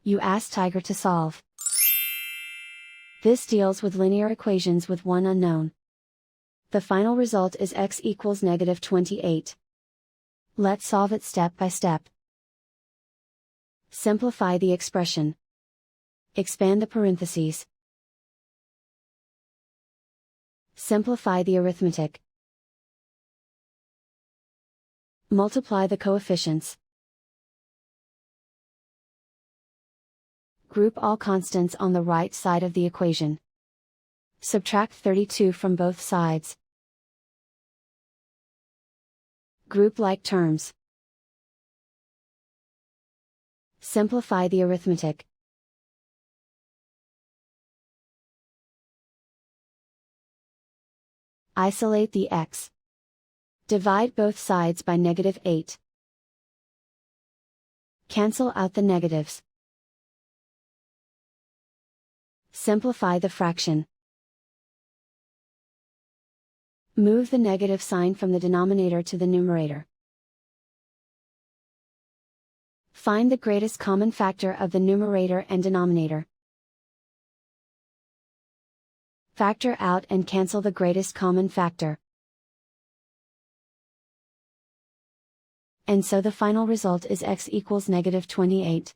You ask Tiger to solve. This deals with linear equations with one unknown. The final result is x equals -28. Let's solve it step by step. Simplify the expression. Expand the parentheses. Simplify the arithmetic. Multiply the coefficients. Group all constants on the right side of the equation. Subtract 32 from both sides. Group like terms. Simplify the arithmetic. Isolate the x. Divide both sides by -8. Cancel out the negatives. Simplify the fraction. Move the negative sign from the denominator to the numerator. Find the greatest common factor of the numerator and denominator. Factor out and cancel the greatest common factor. And so the final result is x equals -28.